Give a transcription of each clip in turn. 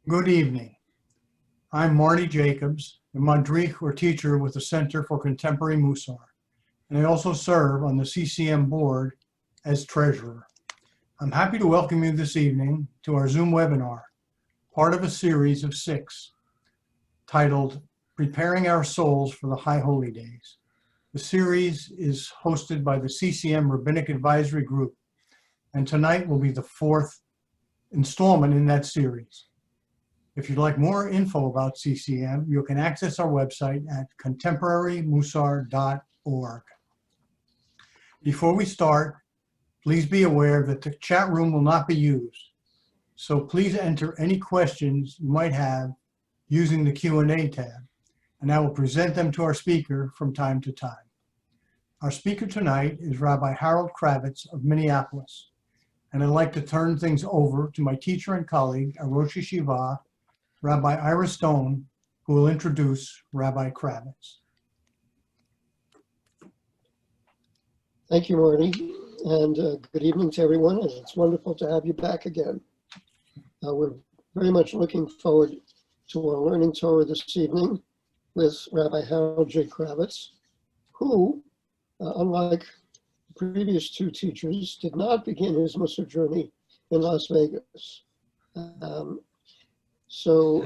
Good evening. I'm Marty Jacobs, a Madrich or teacher with the Center for Contemporary Mussar, and I also serve on the CCM board as treasurer. I'm happy to welcome you this evening to our Zoom webinar, part of a series of 6, titled Preparing Our Souls for the High Holy Days. The series is hosted by the CCM Rabbinic Advisory Group, and tonight will be the 4th installment in that series. If you'd like more info about CCM, you can access our website at contemporarymussar.org. Before we start, please be aware that the chat room will not be used. So please enter any questions you might have using the Q&A tab, and I will present them to our speaker from time to time. Our speaker tonight is Rabbi Kravitz of Minneapolis, and I'd like to turn things over to my teacher and colleague, Rosh Yeshiva, Rabbi Ira Stone, who will introduce Rabbi Kravitz. Thank you, Marty, and good evening to everyone. And it's wonderful to have you back again. We're very much looking forward to our learning Torah this evening with Rabbi Harold J. Kravitz, who, unlike the previous 2 teachers, did not begin his Mussar journey in Las Vegas. So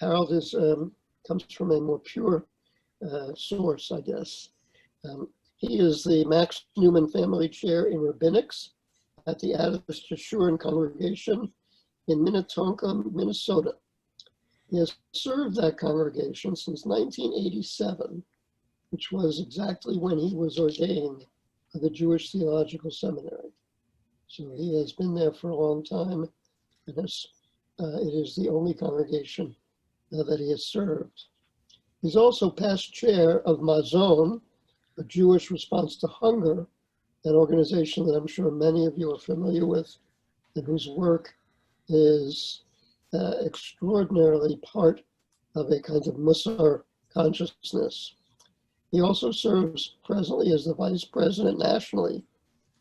Harold comes from a more pure source, I guess. He is the Max Newman Family Chair in Rabbinics at the Adath Jeshurun congregation in Minnetonka, Minnesota. He has served that congregation since 1987, which was exactly when he was ordained by the Jewish Theological Seminary. So he has been there for a long time, and it is the only congregation that he has served. He's also past chair of Mazon, a Jewish response to hunger, an organization that I'm sure many of you are familiar with, and whose work is extraordinarily part of a kind of Mussar consciousness. He also serves presently as the vice president nationally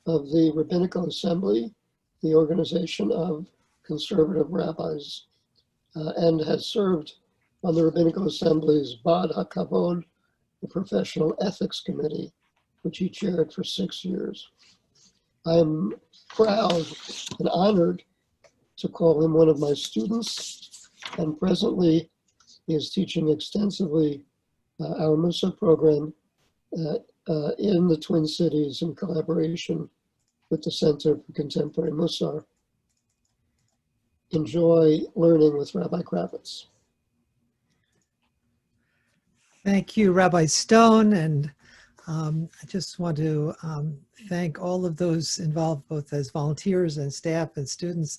of the Rabbinical Assembly, the organization of conservative rabbis, and has served on the Rabbinical Assembly's Bad HaKavod, the Professional Ethics Committee, which he chaired for 6 years. I'm proud and honored to call him one of my students, and presently he is teaching extensively our Mussar program in the Twin Cities in collaboration with the Center for Contemporary Mussar. Enjoy learning with Rabbi Kravitz. Thank you, Rabbi Stone, and I just want to thank all of those involved, both as volunteers and staff and students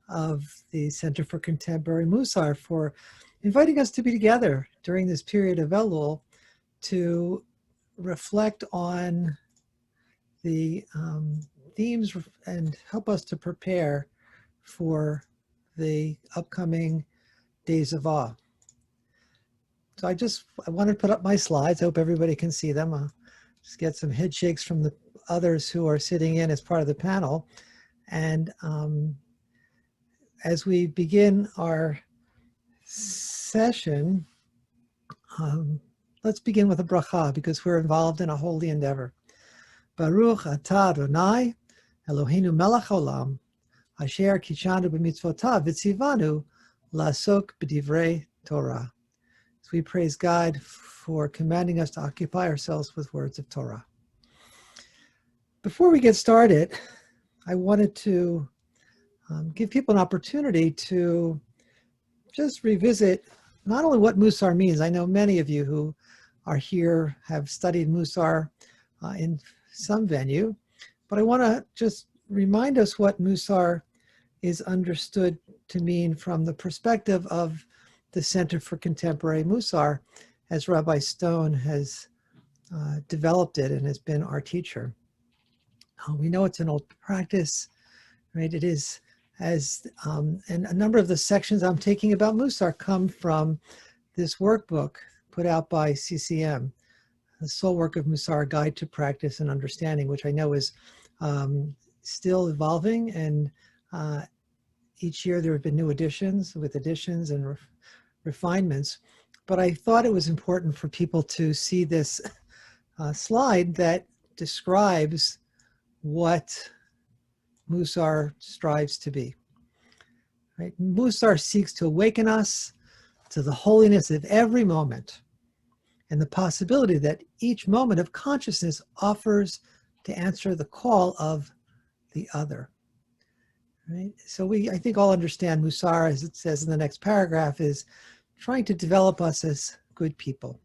of the Center for Contemporary Mussar, for inviting us to be together during this period of Elul to reflect on the themes and help us to prepare for the upcoming Days of Awe. So I wanted to put up my slides. I hope everybody can see them. I'll just get some head shakes from the others who are sitting in as part of the panel. And as we begin our session, let's begin with a bracha because we're involved in a holy endeavor. Baruch atah Adonai Eloheinu melech haolam asher kishanu b'mitzvotav v'tzivanu la'asok b'divrei Torah. So we praise God for commanding us to occupy ourselves with words of Torah. Before we get started, I wanted to give people an opportunity to just revisit not only what Mussar means. I know many of you who are here have studied Mussar in some venue, but I want to just remind us what Mussar is understood to mean from the perspective of the Center for Contemporary Mussar, as Rabbi Stone has developed it and has been our teacher. We know it's an old practice, right? It is, and a number of the sections I'm taking about Mussar come from this workbook put out by CCM, The Soul Work of Mussar, Guide to Practice and Understanding, which I know is still evolving and each year there have been new additions with additions and refinements, but I thought it was important for people to see this slide that describes what Mussar strives to be. Right? Mussar seeks to awaken us to the holiness of every moment and the possibility that each moment of consciousness offers to answer the call of the other. Right? So I think all understand Mussar, as it says in the next paragraph, is trying to develop us as good people.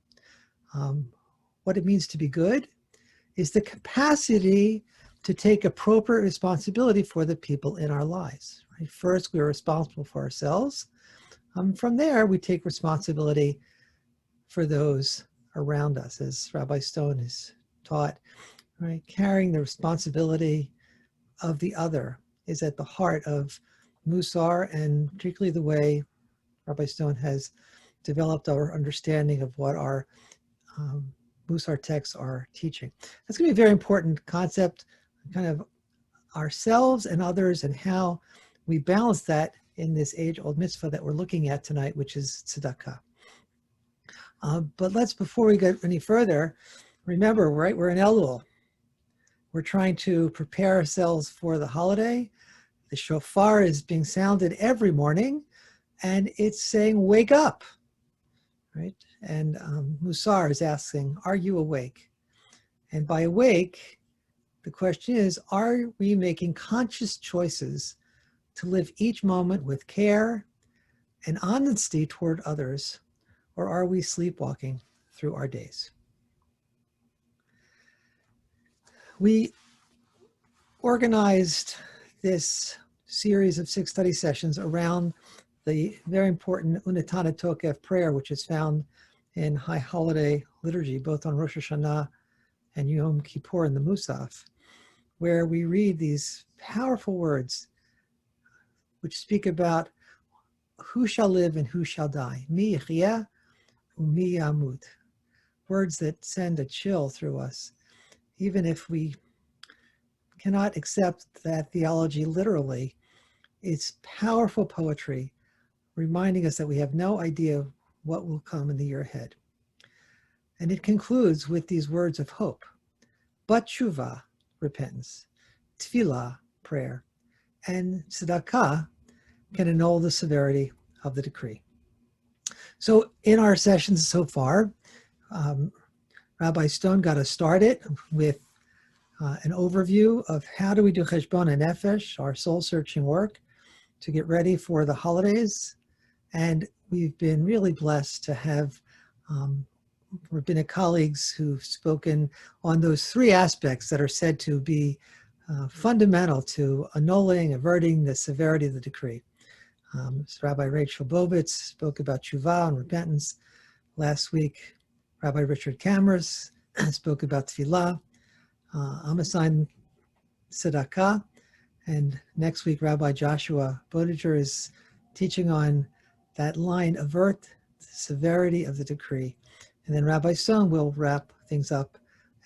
What it means to be good is the capacity to take appropriate responsibility for the people in our lives. Right? First, we are responsible for ourselves. From there, we take responsibility for those around us, as Rabbi Stone has taught. Right? Carrying the responsibility of the other is at the heart of Mussar, and particularly the way Rabbi Stone has developed our understanding of what our Mussar texts are teaching. That's going to be a very important concept, kind of ourselves and others, and how we balance that in this age-old mitzvah that we're looking at tonight, which is tzedakah. But before we get any further, remember, right, we're in Elul. We're trying to prepare ourselves for the holiday. The shofar is being sounded every morning, and it's saying, wake up, right? And Mussar is asking, are you awake? And by awake, the question is, are we making conscious choices to live each moment with care and honesty toward others, or are we sleepwalking through our days? We organized this series of 6 study sessions around the very important U'Netaneh Tokef prayer, which is found in High Holiday liturgy, both on Rosh Hashanah and Yom Kippur in the Musaf, where we read these powerful words which speak about who shall live and who shall die. Mi yechyeh u'mi yamut. Words that send a chill through us, even if we cannot accept that theology literally. It's powerful poetry reminding us that we have no idea what will come in the year ahead. And it concludes with these words of hope. But tshuva, repentance, tefillah, prayer, and tzedakah can annul the severity of the decree. So in our sessions so far, Rabbi Stone got us started with an overview of how do we do cheshbon nefesh, our soul-searching work, to get ready for the holidays. And we've been really blessed to have rabbinic colleagues who've spoken on those 3 aspects that are said to be fundamental to annulling, averting the severity of the decree. So Rabbi Rachel Bovitz spoke about tshuva and repentance. Last week, Rabbi Richard Kamras spoke about tefillah. I'm assigned tzedakah. And next week, Rabbi Joshua Bodiger is teaching on that line, avert the severity of the decree. And then Rabbi Stone will wrap things up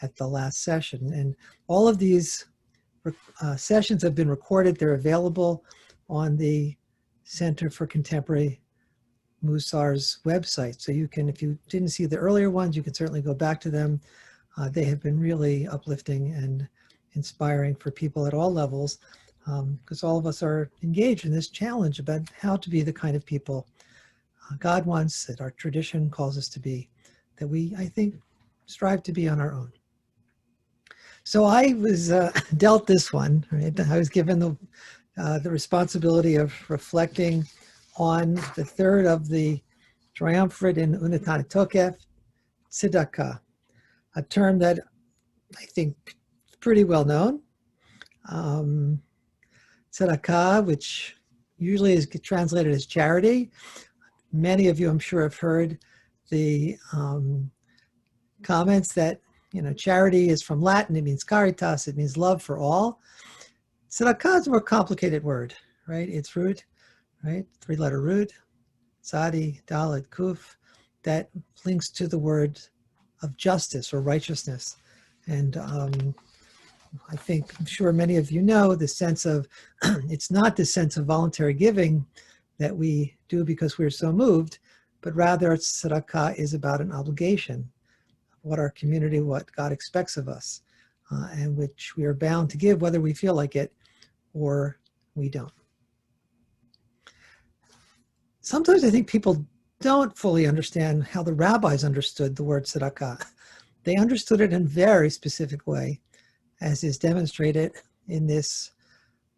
at the last session. And all of these sessions have been recorded. They're available on the Center for Contemporary Mussar's website. So you can, if you didn't see the earlier ones, you can certainly go back to them. They have been really uplifting and inspiring for people at all levels, because all of us are engaged in this challenge about how to be the kind of people God wants, that our tradition calls us to be, that we, I think, strive to be on our own. So I was dealt this one, right? I was given the responsibility of reflecting on the 3rd of the triumvirate in U'Netaneh Tokef, tzedakah, a term that I think is pretty well known. Tzedakah, which usually is translated as charity. Many of you, I'm sure, have heard the comments that, you know, charity is from Latin. It means caritas. It means love for all. Tzedakah is a more complicated word, right? Its root, right? 3-letter root, tzadi, dalet, kuf, that links to the word of justice or righteousness. And I'm sure many of you know, the sense of, it's not the sense of voluntary giving that we do because we're so moved, but rather tzedakah is about an obligation, what our community, what God expects of us, and which we are bound to give whether we feel like it or we don't. Sometimes I think people don't fully understand how the rabbis understood the word tzedakah. They understood it in a very specific way, as is demonstrated in this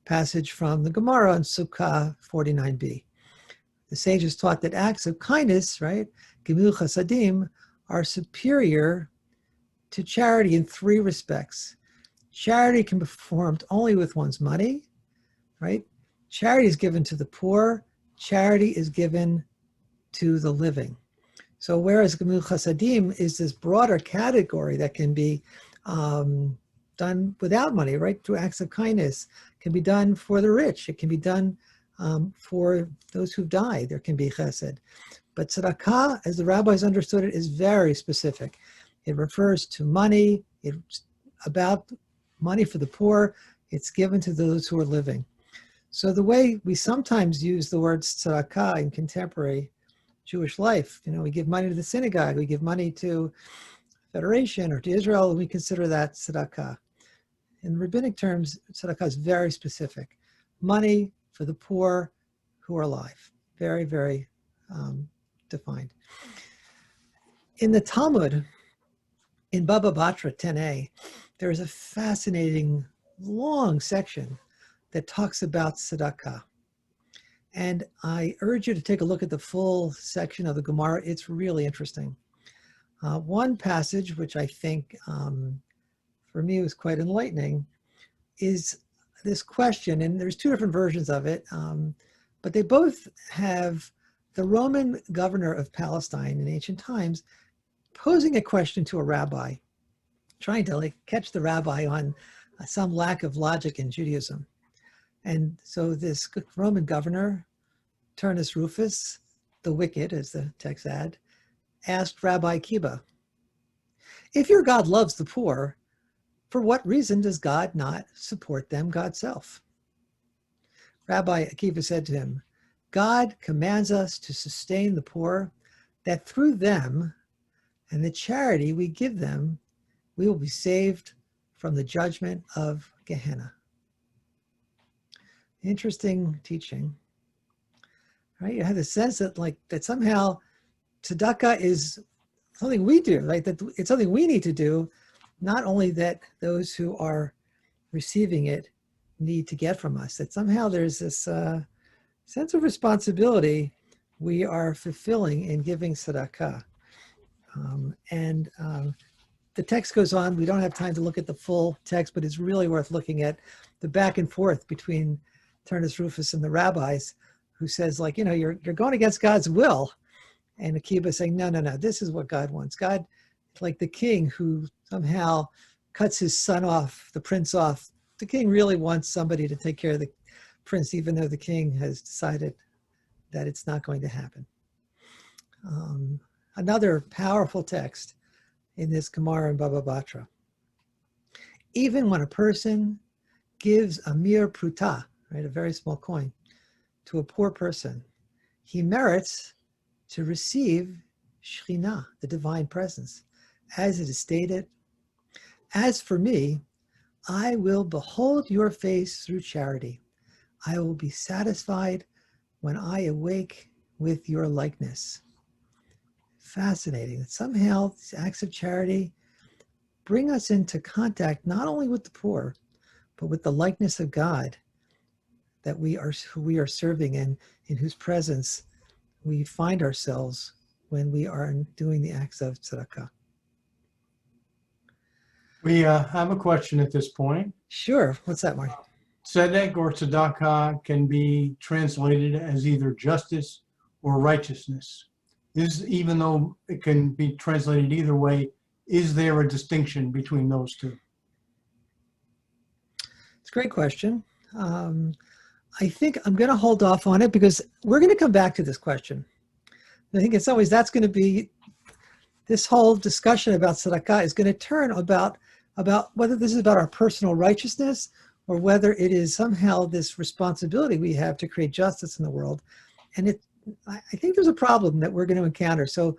passage from the Gemara in Sukkah 49b. The sages taught that acts of kindness, right, Gimul Chasadim, are superior to charity in three respects. Charity can be performed only with one's money, right? Charity is given to the poor. Charity is given to the living. So whereas Gimul Chasadim is this broader category that can be done without money, right? Through acts of kindness, can be done for the rich. It can be done for those who've died. There can be chesed. But tzedakah, as the rabbis understood it, is very specific. It refers to money. It's about money for the poor. It's given to those who are living. So the way we sometimes use the word tzedakah in contemporary Jewish life, we give money to the synagogue, we give money to Federation or to Israel, and we consider that tzedakah. In rabbinic terms, tzedakah is very specific. Money for the poor who are alive. Very, very defined. In the Talmud, in Baba Batra 10a, there is a fascinating long section that talks about tzedakah. And I urge you to take a look at the full section of the Gemara. It's really interesting. One passage, which I think for me was quite enlightening, is this question, and there's two different versions of it, but they both have the Roman governor of Palestine in ancient times posing a question to a rabbi, trying to catch the rabbi on some lack of logic in Judaism. And so this Roman governor, Turnus Rufus, the wicked, as the text said, asked Rabbi Akiva, if your God loves the poor, for what reason does God not support them God's self? Rabbi Akiva said to him, God commands us to sustain the poor, that through them and the charity we give them, we will be saved from the judgment of Gehenna. Interesting teaching, right? You have the sense that that somehow tzedakah is something we do, right? That it's something we need to do, not only that those who are receiving it need to get from us, that somehow there's this sense of responsibility we are fulfilling in giving tzedakah. The text goes on. We don't have time to look at the full text, but it's really worth looking at the back and forth between Turnus Rufus and the rabbis, who says, you're going against God's will. And Akiva saying, no, this is what God wants. God, like the king who somehow cuts his son off, the prince off. The king really wants somebody to take care of the prince, even though the king has decided that it's not going to happen. Another powerful text in this Gemara in Baba Batra. Even when a person gives a mere pruta, right, a very small coin, to a poor person, he merits to receive Shekhinah, the divine presence, as it is stated, as for me, I will behold your face through charity. I will be satisfied when I awake with your likeness. Fascinating that somehow these acts of charity bring us into contact not only with the poor, but with the likeness of God that who we are serving and in whose presence we find ourselves when we are doing the acts of tzedakah. We have a question at this point. Sure. What's that, Mark? Tzedek or tzedakah can be translated as either justice or righteousness. Even though it can be translated either way, is there a distinction between those two? It's a great question. I think I'm going to hold off on it because we're going to come back to this question. I think in some ways that's going to be, this whole discussion about tzedakah is going to turn about about whether this is about our personal righteousness or whether it is somehow this responsibility we have to create justice in the world. And I think there's a problem that we're going to encounter. So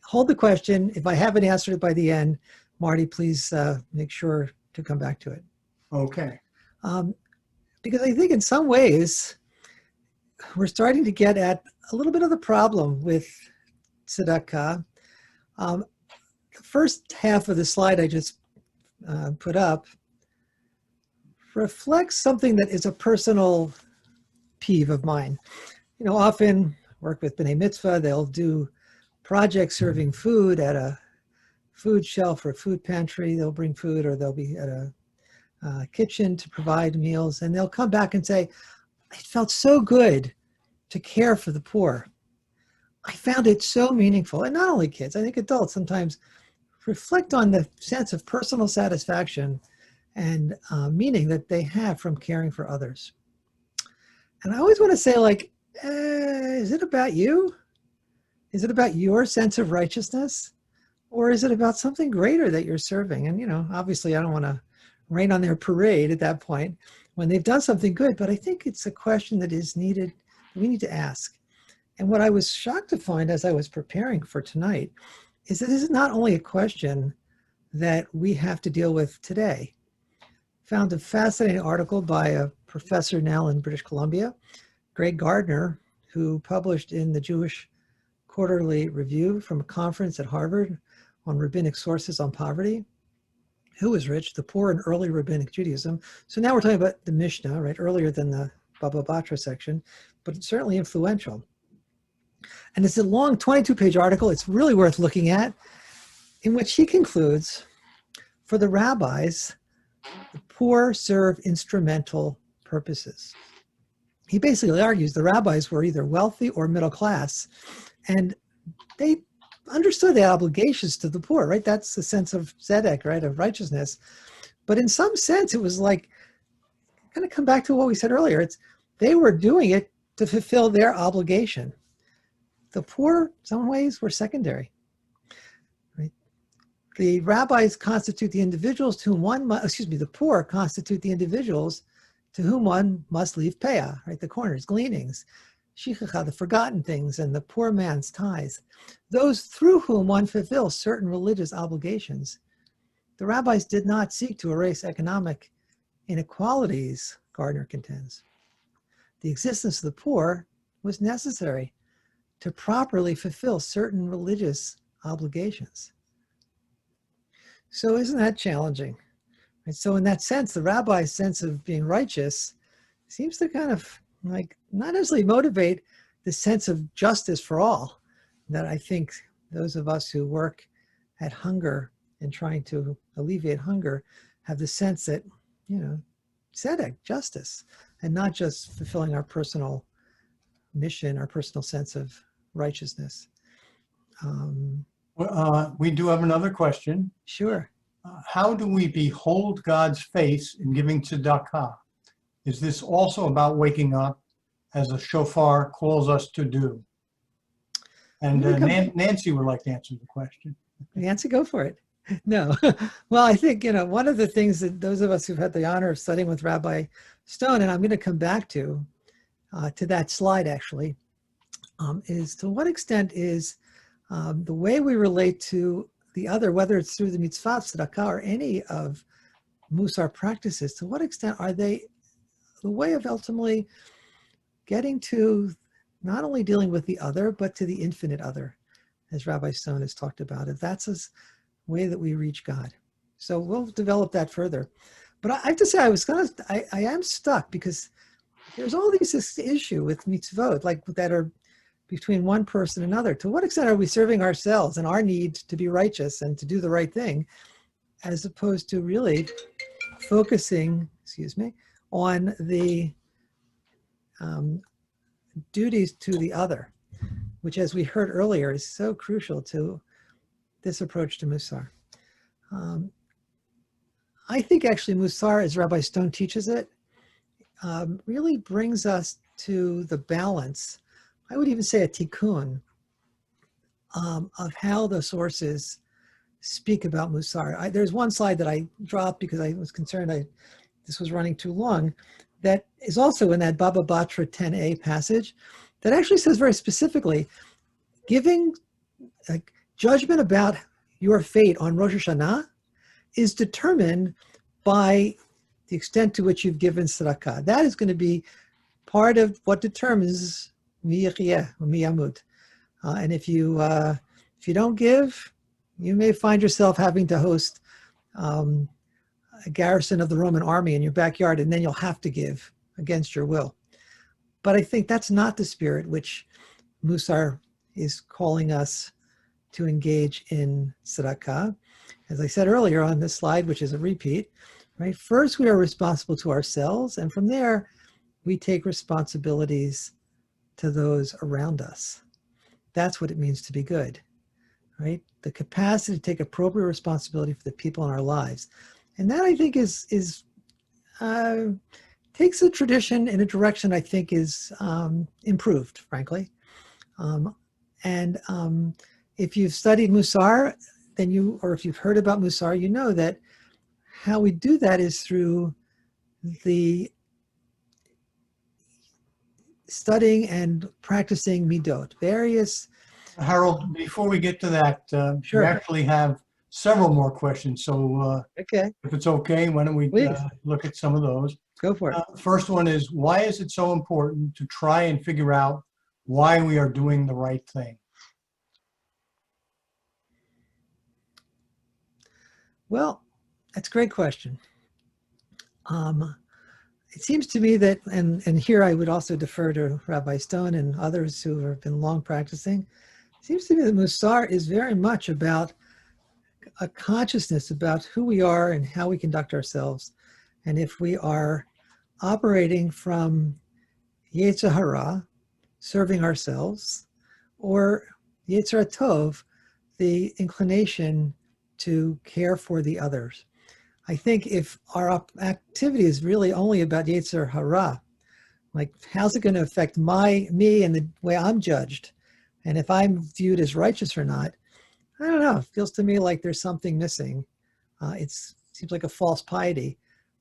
hold the question. If I haven't answered it by the end, Marty, please make sure to come back to it. Okay. Because I think in some ways, we're starting to get at a little bit of the problem with tzedakah. The first half of the slide I just put up reflects something that is a personal peeve of mine. You know, often work with B'nai Mitzvah, they'll do projects serving food at a food shelf or a food pantry. They'll bring food, or they'll be at a kitchen to provide meals, and they'll come back and say, it felt so good to care for the poor. I found it so meaningful. And not only kids, I think adults sometimes reflect on the sense of personal satisfaction and meaning that they have from caring for others. And I always want to say, like, is it about you? Is it about your sense of righteousness? Or is it about something greater that you're serving? And, you know, obviously I don't want to rain on their parade at that point when they've done something good, but I think it's a question that is needed, we need to ask. And what I was shocked to find as I was preparing for tonight is that this is not only a question that we have to deal with today. Found a fascinating article by a professor now in British Columbia, Greg Gardner, who published in the Jewish Quarterly Review from a conference at Harvard on rabbinic sources on poverty. Who was rich? The poor in early rabbinic Judaism. So now we're talking about the Mishnah, right? Earlier than the Baba Batra section, but it's certainly influential. And it's a long 22-page article. It's really worth looking at, in which he concludes, for the rabbis, the poor serve instrumental purposes. He basically argues the rabbis were either wealthy or middle class, and they understood their obligations to the poor, right? That's the sense of tzedek, right, of righteousness. But in some sense, it was like, kind of come back to what we said earlier, they were doing it to fulfill their obligation. The poor, in some ways, were secondary. Right? The rabbis constitute the individuals to whom the poor constitute the individuals to whom one must leave peah, right? The corners, gleanings, shichacha, the forgotten things, and the poor man's tithes, those through whom one fulfills certain religious obligations. The rabbis did not seek to erase economic inequalities, Gardner contends. The existence of the poor was necessary to properly fulfill certain religious obligations. So isn't that challenging? And so in that sense, the rabbi's sense of being righteous seems to kind of like not necessarily motivate the sense of justice for all that I think those of us who work at hunger and trying to alleviate hunger have the sense that, you know, tzedek, justice, and not just fulfilling our personal mission, our personal sense of righteousness. We do have another question. Sure. How do we behold God's face in giving tzedakah? Is this also about waking up as a shofar calls us to do? And Nancy would like to answer the question. Nancy, go for it. No. Well, I think, you know, one of the things that those of us who've had the honor of studying with Rabbi Stone, and I'm going to come back to that slide actually, is to what extent is the way we relate to the other, whether it's through the mitzvah, tzedakah, or any of Mussar practices, to what extent are they the way of ultimately getting to not only dealing with the other, but to the infinite other, as Rabbi Stone has talked about it. That's a way that we reach God. So we'll develop that further. But I have to say, I am stuck because there's all this issue with mitzvot, like that are between one person and another. To what extent are we serving ourselves and our need to be righteous and to do the right thing, as opposed to really focusing, on the duties to the other, which, as we heard earlier, is so crucial to this approach to Mussar. I think actually Mussar, as Rabbi Stone teaches it, really brings us to the balance, I would even say a tikkun, of how the sources speak about Mussar. There's one slide that I dropped because I was concerned this was running too long, that is also in that Baba Batra 10a passage that actually says very specifically, giving judgment about your fate on Rosh Hashanah is determined by the extent to which you've given tzedakah. That is going to be part of what determines mi yachyeh or mi yamut. And if you don't give, you may find yourself having to host a garrison of the Roman army in your backyard, and then you'll have to give against your will. But I think that's not the spirit which Mussar is calling us to engage in tzedakah. As I said earlier on this slide, which is a repeat, right? First, we are responsible to ourselves, and from there, we take responsibilities to those around us. That's what it means to be good, right? The capacity to take appropriate responsibility for the people in our lives. And that, I think, takes a tradition in a direction I think is improved, frankly. If you've studied Mussar, then or if you've heard about Mussar, you know that how we do that is through the studying and practicing midot, various. Harold, before we get to that, Sure. we actually have several more questions. So Okay, if it's okay, why don't we Please. look at some of those? go for it. First one is, why is it so important to try and figure out why we are doing the right thing? Well, that's a great question. It seems to me that, and here I would also defer to Rabbi Stone and others who have been long practicing, it seems to me that Mussar is very much about a consciousness about who we are and how we conduct ourselves. And if we are operating from Yetzer Hara, serving ourselves, or Yetzer Tov, the inclination to care for the others. I think if our activity is really only about Yetzer Hara, like how's it going to affect me and the way I'm judged, and if I'm viewed as righteous or not, I don't know. It feels to me like there's something missing. It seems like a false piety.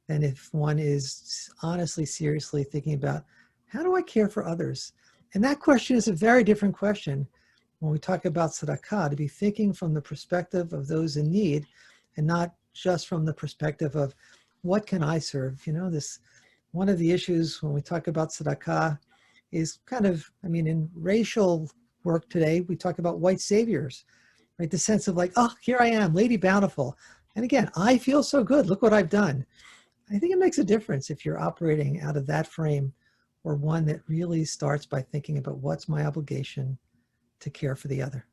And if one is honestly, seriously thinking about how do I care for others? And that question is a very different question when we talk about tzedakah, to be thinking from the perspective of those in need and not just from the perspective of what can I serve? You know, one of the issues when we talk about tzedakah is kind of, in racial work today, we talk about white saviors, right? The sense of like, oh, here I am, Lady Bountiful. And again, I feel so good. Look what I've done. I think it makes a difference if you're operating out of that frame or one that really starts by thinking about what's my obligation to care for the other.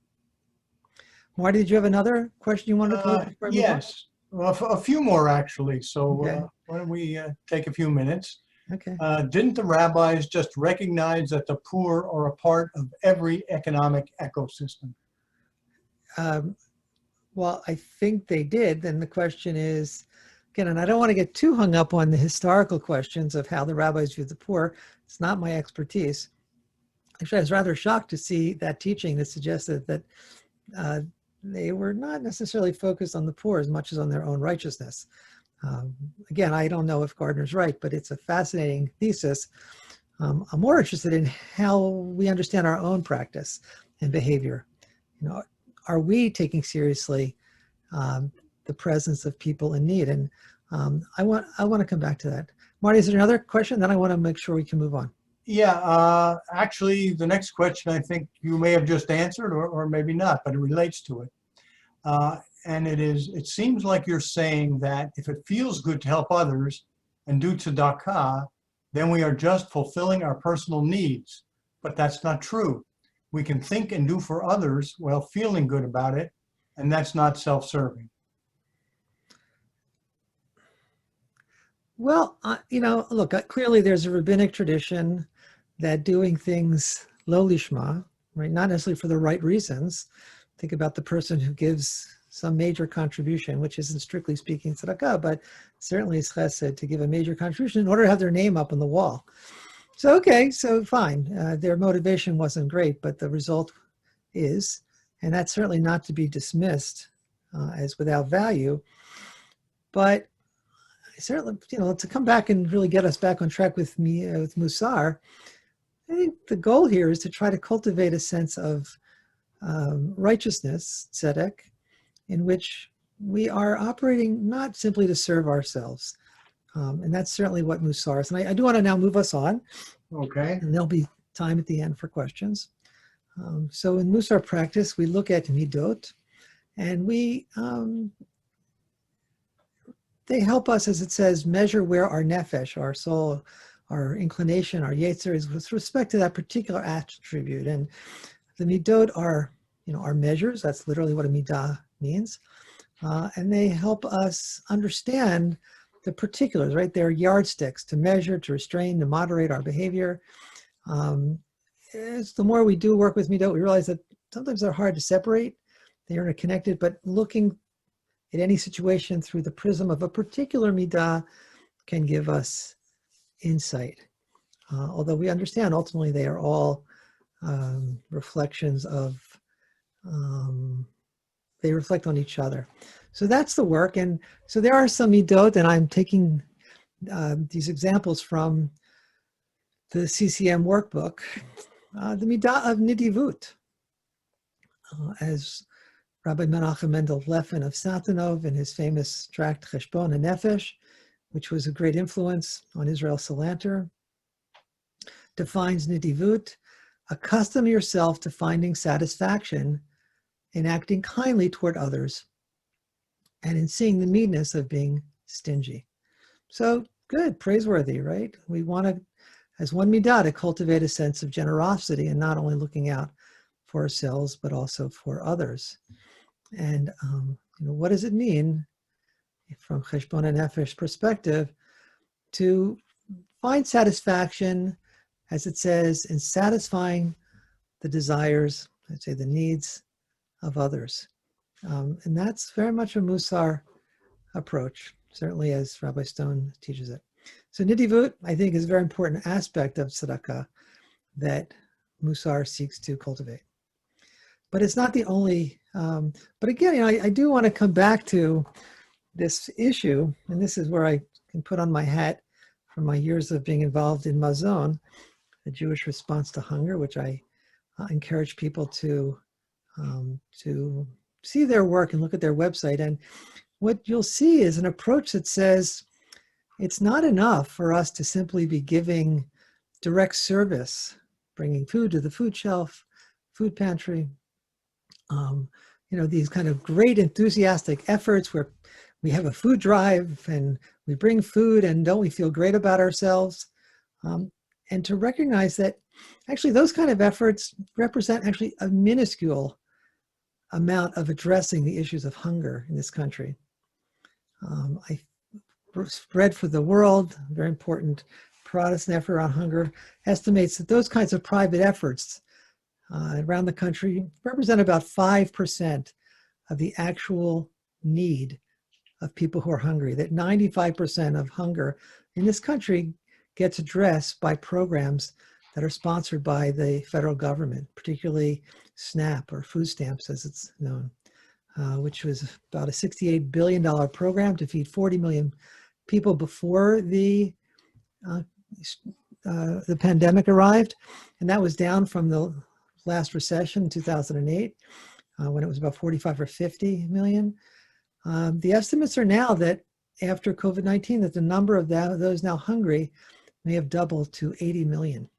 Marty, did you have another question you wanted to pose before I move on? Yes, well, a few more actually. So Okay. why don't we take a few minutes? Okay. Didn't the rabbis just recognize that the poor are a part of every economic ecosystem? Well, I think they did. Then the question is, again, and I don't want to get too hung up on the historical questions of how the rabbis view the poor. It's not my expertise. Actually, I was rather shocked to see that teaching that suggested that they were not necessarily focused on the poor as much as on their own righteousness. Again, I don't know if Gardner's right, but it's a fascinating thesis. I'm more interested in how we understand our own practice and behavior. Are we taking seriously the presence of people in need? And I want to come back to that. Marty, is there another question? Then I want to make sure we can move on. Yeah, actually, the next question I think you may have just answered, or maybe not, but it relates to it. And it seems like you're saying that if it feels good to help others and do tzedakah, then we are just fulfilling our personal needs. But that's not true. We can think and do for others while feeling good about it, and that's not self-serving. Well, look, clearly there's a rabbinic tradition that doing things lo lishma, right, not necessarily for the right reasons. Think about the person who gives some major contribution, which isn't strictly speaking tzedakah, but certainly is chesed to give a major contribution in order to have their name up on the wall. So, okay, so fine. Their motivation wasn't great, but the result is, and that's certainly not to be dismissed as without value. But certainly, to come back and really get us back on track with Mussar, I think the goal here is to try to cultivate a sense of righteousness, tzedek, in which we are operating not simply to serve ourselves. And that's certainly what Mussar is. And I do want to now move us on. Okay. And there'll be time at the end for questions. So in Mussar practice, we look at midot, and they help us, as it says, measure where our nefesh, our soul, our inclination, our yetzer is with respect to that particular attribute. And the midot are, our measures. That's literally what a midah means. And they help us understand the particulars, right? They're yardsticks to measure, to restrain, to moderate our behavior. As the more we do work with midot, we realize that sometimes they're hard to separate. They are interconnected, but looking at any situation through the prism of a particular midah can give us insight. Although we understand ultimately they are all reflections of, they reflect on each other. So that's the work. And so there are some midot, and I'm taking these examples from the CCM workbook. The midah of nidivut, as Rabbi Menachem Mendel Levin of Satanov in his famous tract Cheshbon HaNefesh, which was a great influence on Israel Salanter, defines nidivut: accustom yourself to finding satisfaction in acting kindly toward others and in seeing the meanness of being stingy. So good, praiseworthy, right? We want to, as one midah, to cultivate a sense of generosity and not only looking out for ourselves, but also for others. And what does it mean from Cheshbon HaNefesh perspective to find satisfaction, as it says, in satisfying the desires, I'd say the needs of others. And that's very much a Mussar approach, certainly as Rabbi Stone teaches it. So nidivut, I think, is a very important aspect of tzedakah that Mussar seeks to cultivate. But it's not the only, but again, I do want to come back to this issue, and this is where I can put on my hat from my years of being involved in Mazon, the Jewish response to hunger, which I encourage people to see their work and look at their website. And what you'll see is an approach that says it's not enough for us to simply be giving direct service, bringing food to the food shelf, food pantry, these kind of great enthusiastic efforts where we have a food drive and we bring food and don't we feel great about ourselves? And to recognize that actually those kind of efforts represent actually a minuscule amount of addressing the issues of hunger in this country. I read for the World, a very important Protestant effort on hunger, estimates that those kinds of private efforts around the country represent about 5% of the actual need of people who are hungry, that 95% of hunger in this country gets addressed by programs that are sponsored by the federal government, particularly SNAP, or food stamps as it's known, which was about a $68 billion program to feed 40 million people before the pandemic arrived. And that was down from the last recession in 2008, when it was about 45 or 50 million. The estimates are now that after COVID-19, that the number of those now hungry may have doubled to 80 million.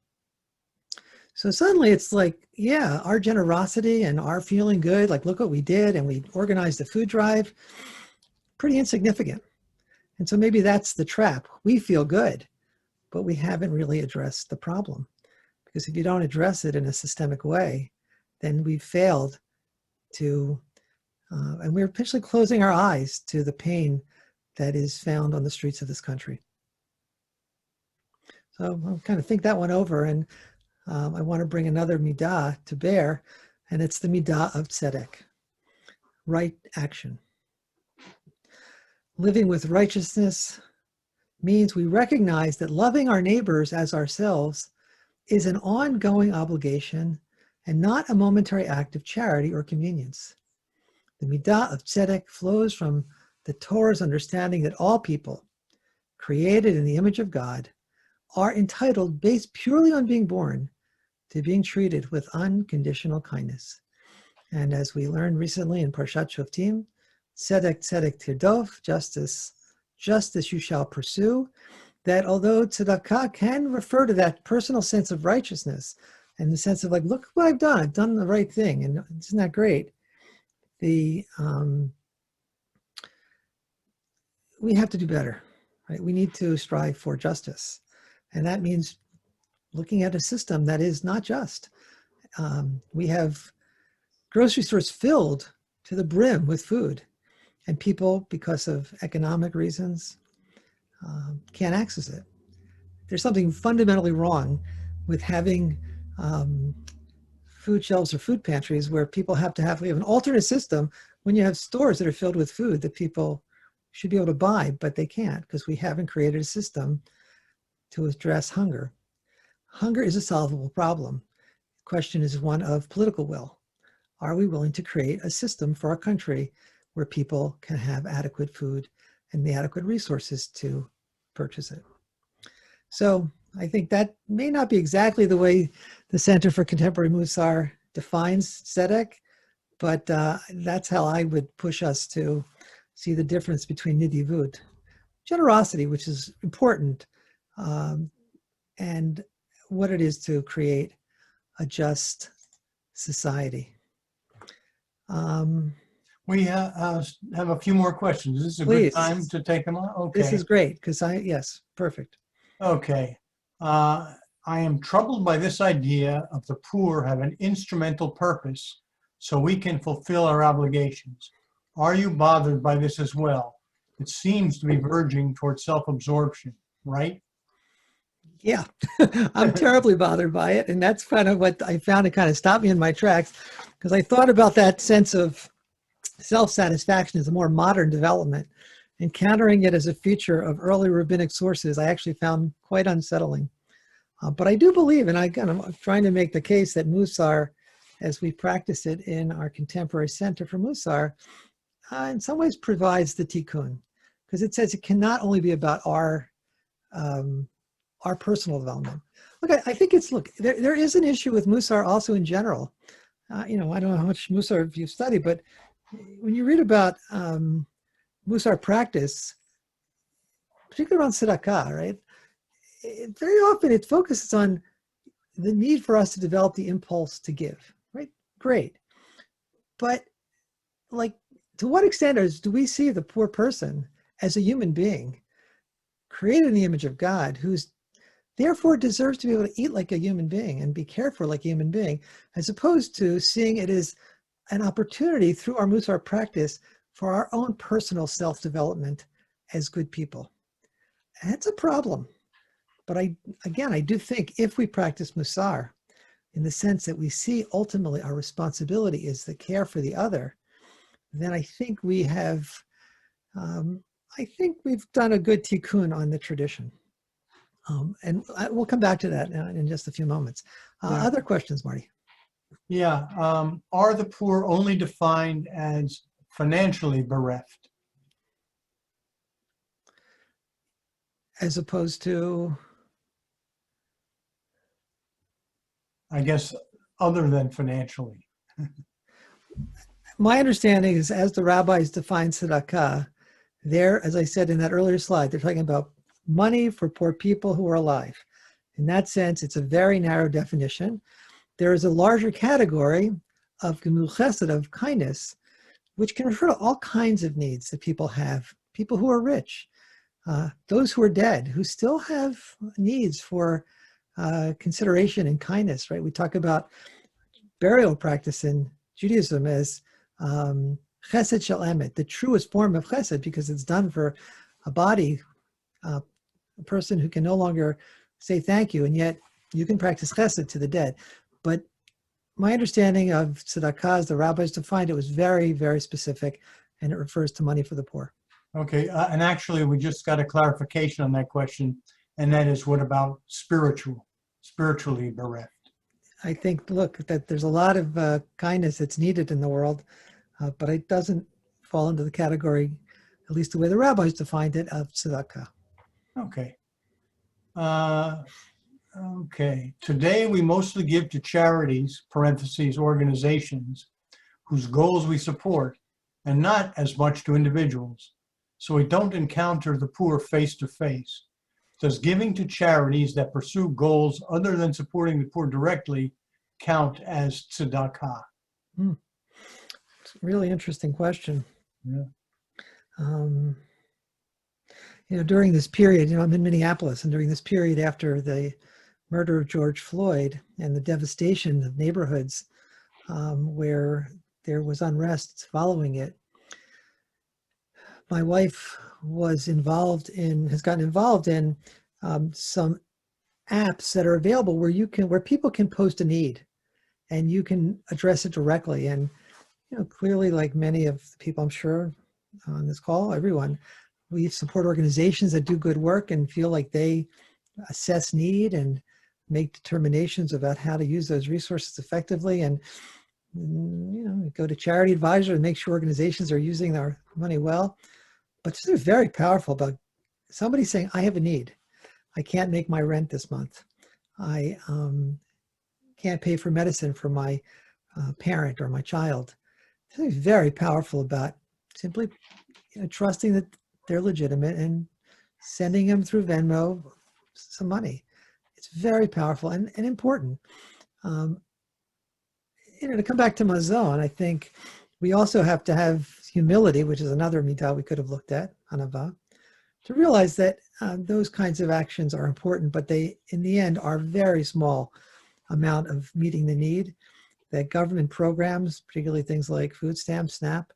So suddenly it's like, yeah, our generosity and our feeling good, like look what we did, and we organized a food drive, pretty insignificant. And so maybe that's the trap. We feel good, but we haven't really addressed the problem. Because if you don't address it in a systemic way, then we've failed to, and we're potentially closing our eyes to the pain that is found on the streets of this country. So I'll kind of think that one over, and I want to bring another midah to bear, and it's the midah of tzedek, right action. Living with righteousness means we recognize that loving our neighbors as ourselves is an ongoing obligation and not a momentary act of charity or convenience. The midah of tzedek flows from the Torah's understanding that all people, created in the image of God, are entitled, based purely on being born, to being treated with unconditional kindness. And as we learned recently in Parshat Shoftim, tzedek tzedek tirdov, justice, justice you shall pursue, that although tzedakah can refer to that personal sense of righteousness and the sense of like, look what I've done the right thing, and isn't that great? We have to do better, right? We need to strive for justice. And that means looking at a system that is not just. We have grocery stores filled to the brim with food, and people, because of economic reasons, can't access it. There's something fundamentally wrong with having food shelves or food pantries where people we have an alternate system when you have stores that are filled with food that people should be able to buy, but they can't because we haven't created a system to address hunger. Hunger is a solvable problem. The question is one of political will. Are we willing to create a system for our country where people can have adequate food and the adequate resources to purchase it? So I think that may not be exactly the way the Center for Contemporary Mussar defines tzedek, but that's how I would push us to see the difference between nidivut, generosity, which is important, and what it is to create a just society. We have a few more questions. Is this a Please. good time to take them on? Okay. This is great, because yes, perfect. Okay. I am troubled by this idea of the poor have an instrumental purpose so we can fulfill our obligations. Are you bothered by this as well? It seems to be verging towards self-absorption, right? Yeah, I'm terribly bothered by it. And that's kind of what I found to kind of stop me in my tracks, because I thought about that sense of self-satisfaction as a more modern development. Encountering it as a feature of early rabbinic sources, I actually found quite unsettling. But I do believe, and I'm trying to make the case that Mussar, as we practice it in our contemporary Center for Mussar, in some ways provides the tikkun, because it says it cannot only be about our personal development. Look, I think there is an issue with Mussar also in general. I don't know how much Mussar you've studied, but when you read about Mussar practice, particularly around tzedakah, right? Very often it focuses on the need for us to develop the impulse to give, right? Great. But like, to what extent do we see the poor person as a human being created in the image of God, who's therefore deserves to be able to eat like a human being and be cared for like a human being, as opposed to seeing it as an opportunity through our Mussar practice for our own personal self-development as good people. And that's a problem. But I do think if we practice Mussar in the sense that we see ultimately our responsibility is the care for the other, then I think we have, we've done a good tikkun on the tradition. And we'll come back to that in just a few moments. Yeah. Other questions, Marty? Yeah. Are the poor only defined as financially bereft? As opposed to? I guess other than financially. My understanding is, as the rabbis define tzedakah, there, as I said in that earlier slide, they're talking about money for poor people who are alive. In that sense, it's a very narrow definition. There is a larger category of gemul chesed, of kindness, which can refer to all kinds of needs that people have. People who are rich, those who are dead, who still have needs for consideration and kindness, right? We talk about burial practice in Judaism as chesed shel emet, the truest form of chesed, because it's done for a body, a person who can no longer say thank you, and yet you can practice chesed to the dead. But my understanding of tzedakah, as the rabbis defined it, was very, very specific, and it refers to money for the poor. Okay, and actually we just got a clarification on that question, and that is, what about spiritually bereft? I think, look, that there's a lot of kindness that's needed in the world. but it doesn't fall into the category, at least the way the rabbis defined it, of tzedakah. Okay. Okay. Today, we mostly give to charities, parentheses, organizations, whose goals we support, and not as much to individuals. So we don't encounter the poor face to face. Does giving to charities that pursue goals other than supporting the poor directly count as tzedakah? It's a really interesting question. Yeah. During this period, I'm in Minneapolis, and during this period after the murder of George Floyd and the devastation of neighborhoods where there was unrest following it, my wife has gotten involved in some apps that are available where people can post a need and you can address it directly. And clearly, like many of the people I'm sure on this call, everyone, we support organizations that do good work and feel like they assess need and make determinations about how to use those resources effectively. And go to Charity Advisor and make sure organizations are using their money well. But this is very powerful about somebody saying, I have a need. I can't make my rent this month. I can't pay for medicine for my parent or my child. This is very powerful about simply trusting that they're legitimate and sending them through Venmo some money. It's very powerful and important. To come back to Mazon, I think we also have to have humility, which is another midah we could have looked at, anava, to realize that those kinds of actions are important, but they, in the end, are very small amount of meeting the need. That government programs, particularly things like food stamps, SNAP,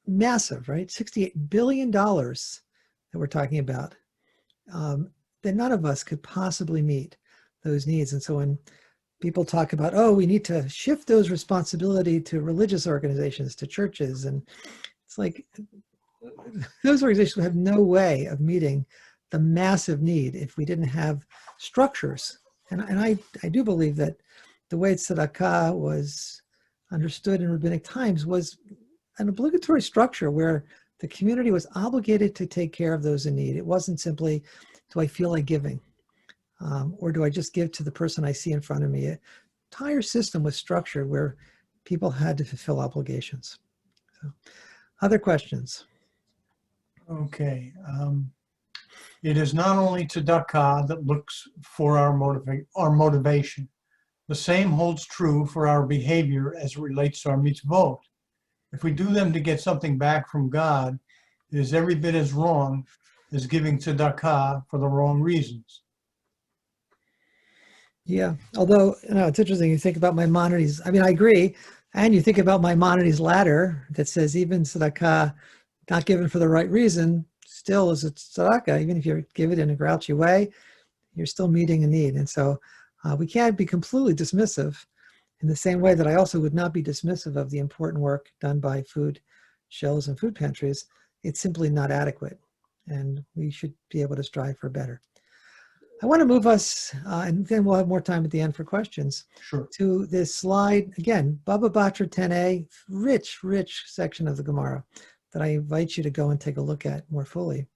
massive, right? $68 billion that we're talking about, that none of us could possibly meet those needs. And so when people talk about, we need to shift those responsibility to religious organizations, to churches, and it's like those organizations have no way of meeting the massive need if we didn't have structures. And I do believe that the way tzedakah was understood in rabbinic times was an obligatory structure where the community was obligated to take care of those in need. It wasn't simply, do I feel like giving? Or do I just give to the person I see in front of me? The entire system was structured where people had to fulfill obligations. So, other questions? Okay. It is not only tzedakah that looks for our motivation. The same holds true for our behavior as it relates to our mitzvot. If we do them to get something back from God, it is every bit as wrong as giving tzedakah for the wrong reasons. Yeah, although it's interesting. You think about Maimonides. I mean, I agree, and you think about Maimonides' ladder that says even tzedakah not given for the right reason still is a tzedakah. Even if you give it in a grouchy way, you're still meeting a need. And so we can't be completely dismissive. In the same way that I also would not be dismissive of the important work done by food shelves and food pantries, it's simply not adequate, and we should be able to strive for better. I want to move us, and then we'll have more time at the end for questions, Sure. to this slide. Again, Baba Batra 10a, rich section of the Gemara that I invite you to go and take a look at more fully.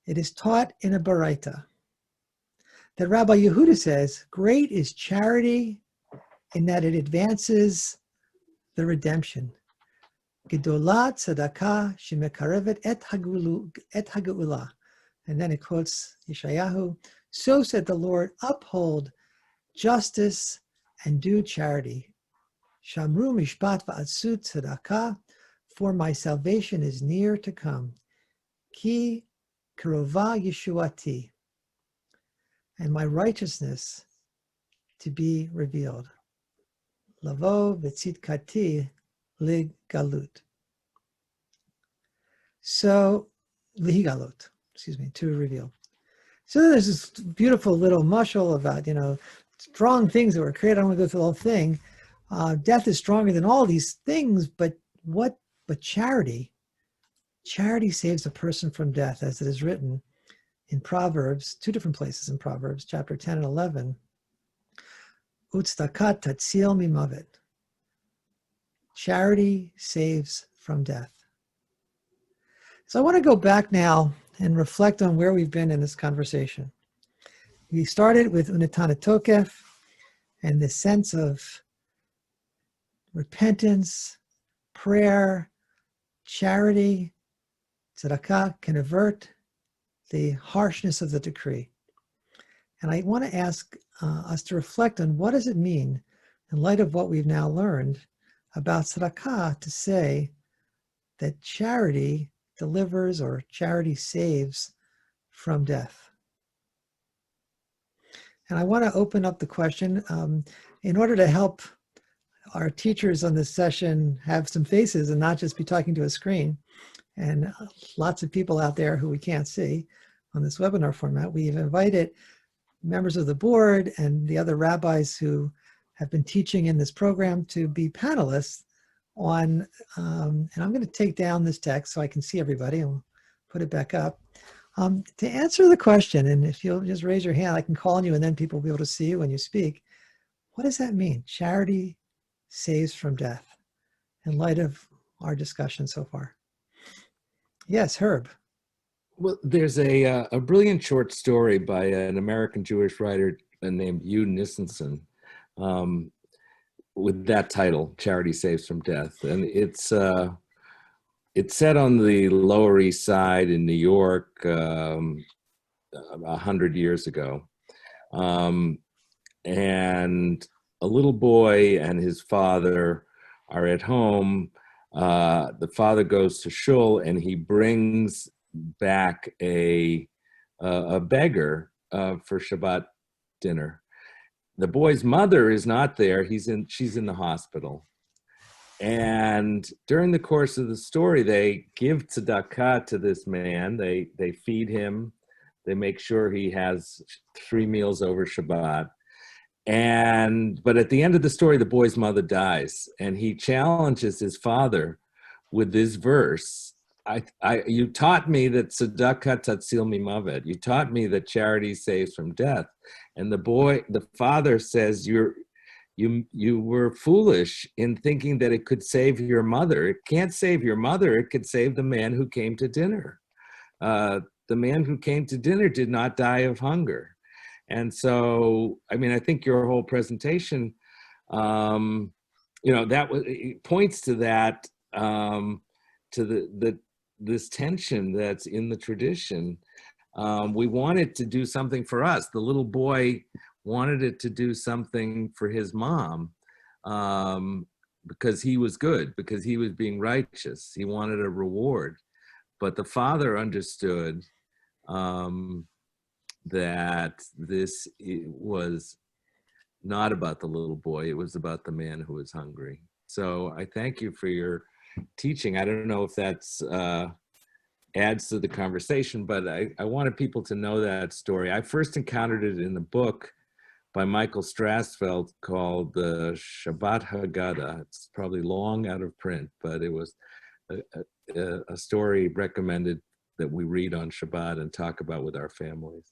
It is taught in a Baraita that Rabbi Yehuda says, great is charity in that it advances the redemption. Gedolah tzedakah shemekarevet et hageulah. And then it quotes Yeshayahu, so said the Lord, uphold justice and do charity. Shamru mishpat va'atzut tzedakah, for my salvation is near to come. Ki karova yeshuati, and my righteousness to be revealed. Lavo v'tzidkati lig galut. So, lihigalut. To reveal. So there's this beautiful little mushal about, strong things that were created. I don't want to go through the whole thing. Death is stronger than all these things, but charity? Charity saves a person from death, as it is written in Proverbs, two different places in Proverbs, chapter 10 and 11. Utzdakat tatzil mimavet. charity saves from death. So I want to go back now and reflect on where we've been in this conversation. We started with U'Netaneh Tokef and this sense of repentance, prayer, charity, tzedakah can avert the harshness of the decree. And I want to ask us to reflect on what does it mean in light of what we've now learned about tzedakah to say that charity delivers or charity saves from death. And I want to open up the question in order to help our teachers on this session have some faces and not just be talking to a screen, and lots of people out there who we can't see on this webinar format. We've invited members of the board and the other rabbis who have been teaching in this program to be panelists on, and I'm going to take down this text so I can see everybody and put it back up. To answer the question, and if you'll just raise your hand, I can call on you and then people will be able to see you when you speak. What does that mean? Charity saves from death in light of our discussion so far. Yes, Herb. Well, there's a brilliant short story by an American Jewish writer named U'Netaneh with that title, Charity Saves from Death. And it's set on the Lower East Side in New York 100 years ago. And a little boy and his father are at home. The father goes to shul and he brings back a beggar for Shabbat dinner. The boy's mother is not there. She's in the hospital. And during the course of the story, they give tzedakah to this man. They feed him. They make sure he has 3 meals over Shabbat. But at the end of the story, the boy's mother dies, and he challenges his father with this verse. You taught me that tzedakah tatzil mimavet. You taught me that charity saves from death. And the father says, you were foolish in thinking that it could save your mother. It can't save your mother. It could save the man who came to dinner. The man who came to dinner did not die of hunger. And so, I mean, I think your whole presentation, it points to that, to this tension that's in the tradition. We wanted to do something for us. The little boy wanted it to do something for his mom because he was good, because he was being righteous. He wanted a reward. But the father understood that this was not about the little boy. It was about the man who was hungry. So I thank you for your teaching. I don't know if that's adds to the conversation, but I wanted people to know that story. I first encountered it in the book by Michael Strassfeld called the Shabbat Haggadah. It's probably long out of print, but it was a story recommended that we read on Shabbat and talk about with our families.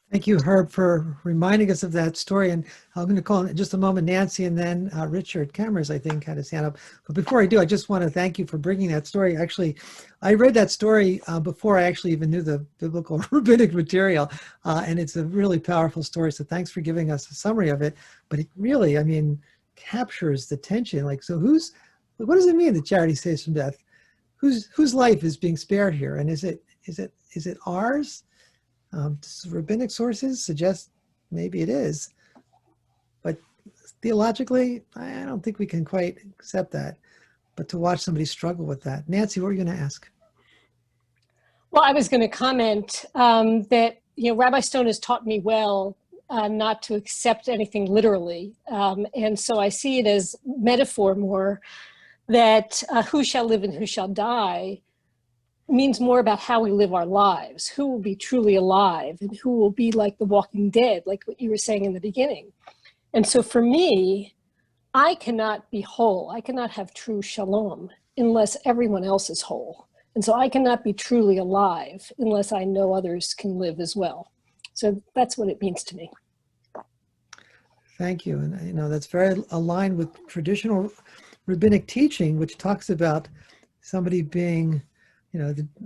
Thank you, Herb, for reminding us of that story. And I'm going to call in just a moment Nancy and then Richard Cameras, I think, had his hand up. But before I do, I just want to thank you for bringing that story. Actually, I read that story before I actually even knew the biblical rabbinic material. And it's a really powerful story. So thanks for giving us a summary of it. But it really, I mean, captures the tension. Like, so what does it mean that charity saves from death? Whose life is being spared here? And is it ours? Rabbinic sources suggest maybe it is, but theologically, I don't think we can quite accept that. But to watch somebody struggle with that. Nancy, what were you going to ask? Well, I was going to comment that, Rabbi Stone has taught me well not to accept anything literally. And so I see it as metaphor more, that who shall live and who shall die means more about how we live our lives, who will be truly alive and who will be like the walking dead, like what you were saying in the beginning. And so for me, I cannot be whole. I cannot have true shalom unless everyone else is whole. And so I cannot be truly alive unless I know others can live as well. So that's what it means to me. Thank you. And that's very aligned with traditional rabbinic teaching, which talks about somebody being,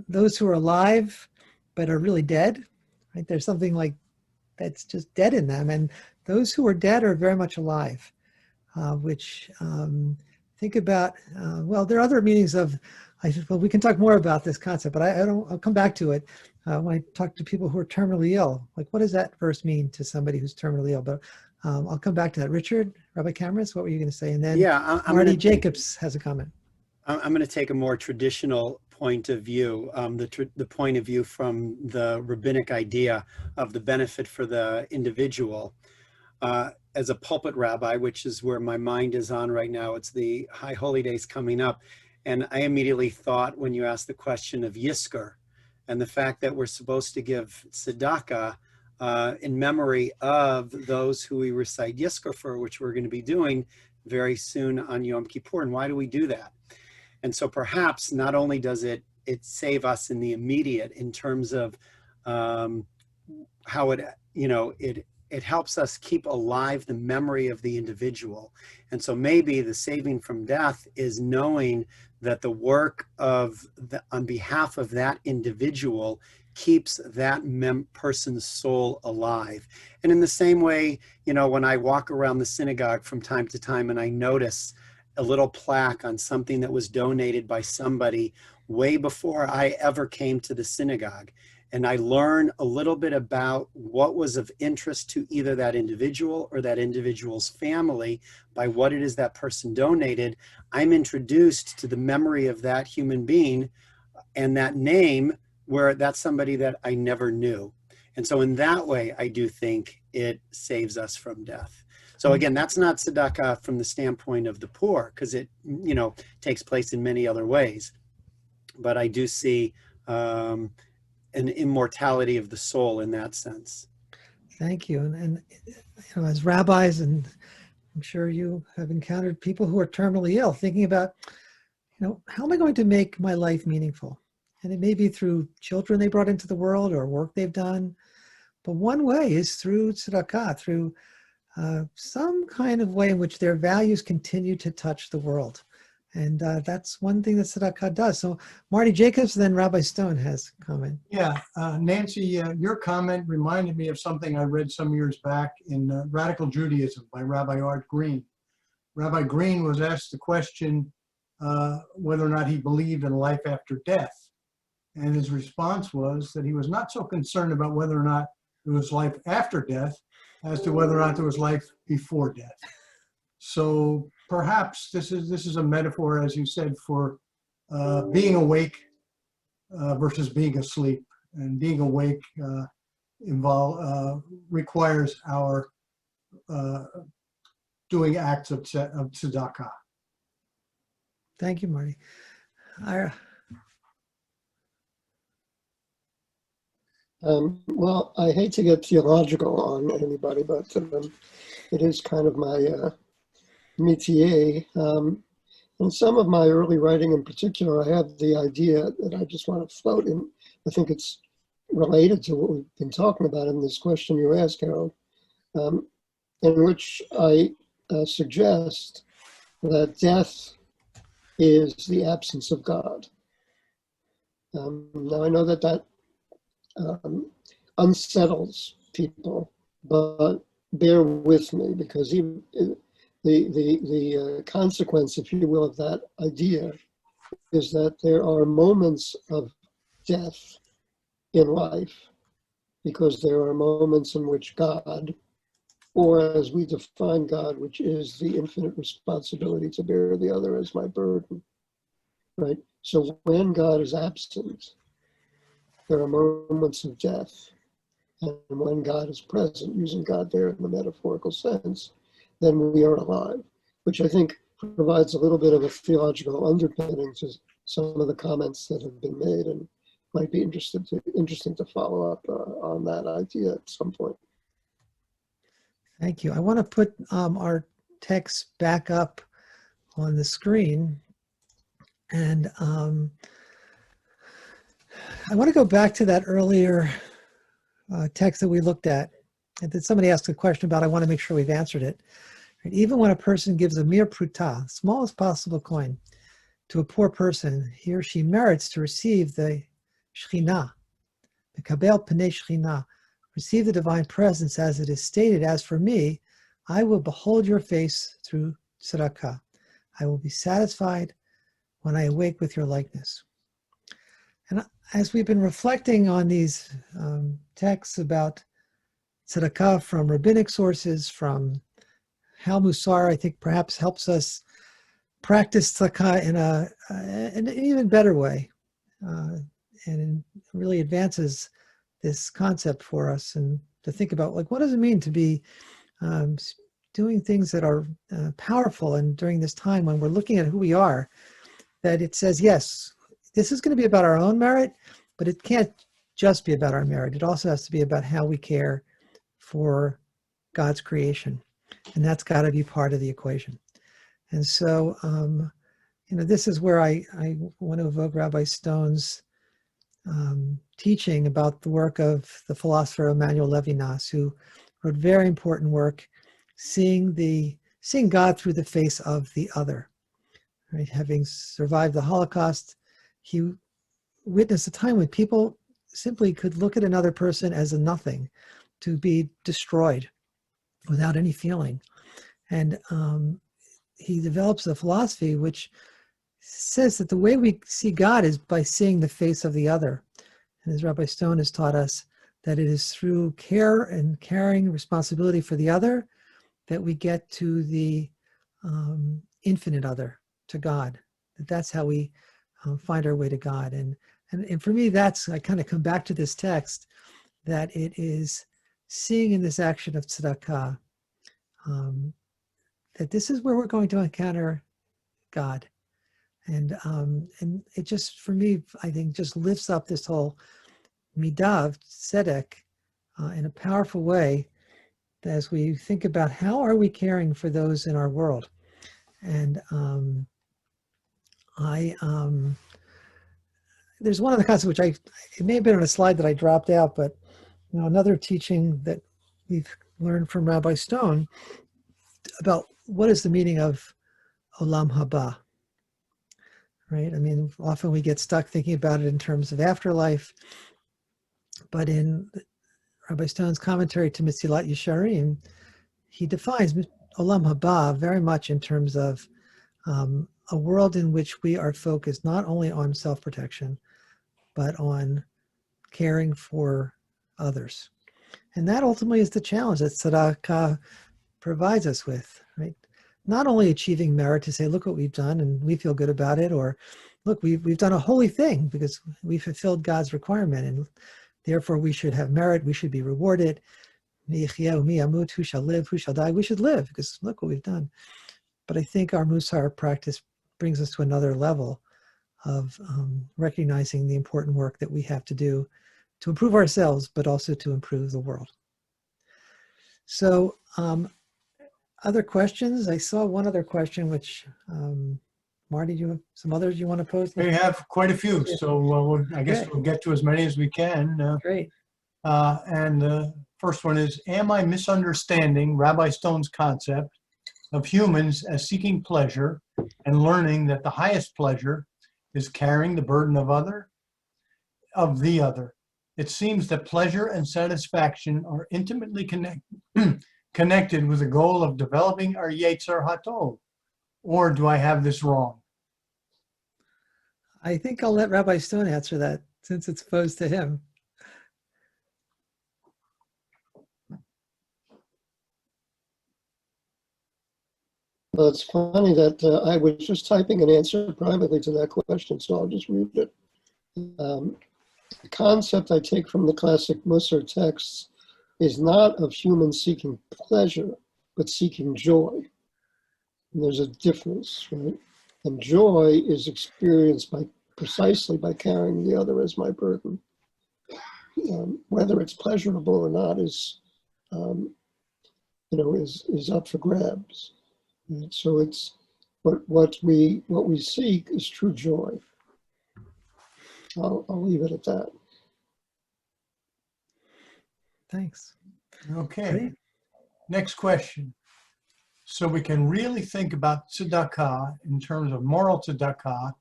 those who are alive but are really dead, right? There's something like that's just dead in them, and those who are dead are very much alive, which think about, there are other meanings of, we can talk more about this concept, but I'll come back to it when I talk to people who are terminally ill. Like, what does that verse mean to somebody who's terminally ill? But I'll come back to that. Richard, Rabbi Cameras, what were you going to say? And then Marty Jacobs has a comment. I'm going to take a more traditional point of view, the point of view from the rabbinic idea of the benefit for the individual. As a pulpit rabbi, which is where my mind is on right now, it's the High Holy Days coming up. And I immediately thought, when you asked the question of Yizkor and the fact that we're supposed to give tzedakah in memory of those who we recite Yizkor for, which we're going to be doing very soon on Yom Kippur. And why do we do that? And so perhaps not only does it save us in the immediate in terms of how it helps us keep alive the memory of the individual. And so maybe the saving from death is knowing that the work on behalf of that individual keeps that person's soul alive. And in the same way, when I walk around the synagogue from time to time and I notice a little plaque on something that was donated by somebody way before I ever came to the synagogue, and I learn a little bit about what was of interest to either that individual or that individual's family by what it is that person donated, I'm introduced to the memory of that human being and that name, where that's somebody that I never knew. And so in that way, I do think it saves us from death. So again, that's not tzedakah from the standpoint of the poor, because it, takes place in many other ways. But I do see an immortality of the soul in that sense. Thank you. And as rabbis, and I'm sure you have encountered people who are terminally ill, thinking about, how am I going to make my life meaningful? And it may be through children they brought into the world or work they've done. But one way is through tzedakah, through some kind of way in which their values continue to touch the world. And that's one thing that tzedakah does. So Marty Jacobs, then Rabbi Stone has a comment. Yeah, Nancy, your comment reminded me of something I read some years back in Radical Judaism by Rabbi Art Green. Rabbi Green was asked the question whether or not he believed in life after death. And his response was that he was not so concerned about whether or not there was life after death as to whether or not there was life before death. So perhaps this is a metaphor, as you said, for being awake versus being asleep. And being awake requires our doing acts of tzedakah. Thank you, Marty. Well, I hate to get theological on anybody, but it is kind of my métier. In some of my early writing in particular, I have the idea that I just want to float in. I think it's related to what we've been talking about in this question you asked, Harold, in which I suggest that death is the absence of God. Now, I know that unsettles people, but bear with me, because the consequence, if you will, of that idea is that there are moments of death in life, because there are moments in which God, or as we define God, which is the infinite responsibility to bear the other as my burden, right? So when God is absent, there are moments of death. And when God is present, using God there in the metaphorical sense, then we are alive, which I think provides a little bit of a theological underpinning to some of the comments that have been made, and might be interesting to follow up on that idea at some point. Thank you. I want to put our text back up on the screen. And I want to go back to that earlier text that we looked at, and that somebody asked a question about. I want to make sure we've answered it. Right? Even when a person gives a mere pruta, smallest possible coin, to a poor person, he or she merits to receive the Shekhinah, the Kabel Pnei Shekhinah, receive the divine presence, as it is stated, as for me, I will behold your face through tzedakah. I will be satisfied when I awake with your likeness. And as we've been reflecting on these texts about tzedakah from rabbinic sources, from how Mussar, I think, perhaps helps us practice tzedakah in an even better way, and really advances this concept for us, and to think about, like, what does it mean to be doing things that are powerful, and during this time when we're looking at who we are, that it says, yes, this is going to be about our own merit, but it can't just be about our merit. It also has to be about how we care for God's creation, and that's got to be part of the equation. And so, this is where I want to evoke Rabbi Stone's teaching about the work of the philosopher Emmanuel Levinas, who wrote very important work, seeing God through the face of the other. Right? Having survived the Holocaust, he witnessed a time when people simply could look at another person as a nothing, to be destroyed without any feeling. And he develops a philosophy which says that the way we see God is by seeing the face of the other. And as Rabbi Stone has taught us, that it is through care and caring responsibility for the other that we get to the infinite other, to God. That's how we find our way to God. And for me, I kind of come back to this text, that it is seeing in this action of tzedakah, that this is where we're going to encounter God. And it just, for me, I think, just lifts up this whole midah of tzedek in a powerful way, as we think about how are we caring for those in our world. And there's one other concept which it may have been on a slide that I dropped out, but another teaching that we've learned from Rabbi Stone about what is the meaning of olam haba. Right? I mean, often we get stuck thinking about it in terms of afterlife, but in Rabbi Stone's commentary to Mesilat Yesharim, he defines olam haba very much in terms of a world in which we are focused not only on self-protection, but on caring for others. And that ultimately is the challenge that tzedakah provides us with, right? Not only achieving merit to say, look what we've done and we feel good about it, or look, we've done a holy thing because we fulfilled God's requirement, and therefore we should have merit, we should be rewarded. Who shall live, who shall die? We should live because look what we've done. But I think our Mussar practice brings us to another level of recognizing the important work that we have to do to improve ourselves, but also to improve the world. So, other questions? I saw one other question, which, Marty, do you have some others you want to pose? We have quite a few, so I guess we'll get to as many as we can. Great. And the first one is, am I misunderstanding Rabbi Stone's concept of humans as seeking pleasure and learning that the highest pleasure is carrying the burden of the other? It seems that pleasure and satisfaction are intimately connected with the goal of developing our Yetzer Hatov. Or do I have this wrong? I think I'll let Rabbi Stone answer that, since it's posed to him. Well, it's funny that I was just typing an answer privately to that question, so I'll just read it. The concept I take from the classic Mussar texts is not of humans seeking pleasure, but seeking joy. And there's a difference, right? And joy is experienced precisely by carrying the other as my burden. Whether it's pleasurable or not is up for grabs. Right? So it's what we seek is true joy. I'll leave it at that. Thanks. Okay. Great. Next question. so we can really think about tzedakah in terms of moral tzedakah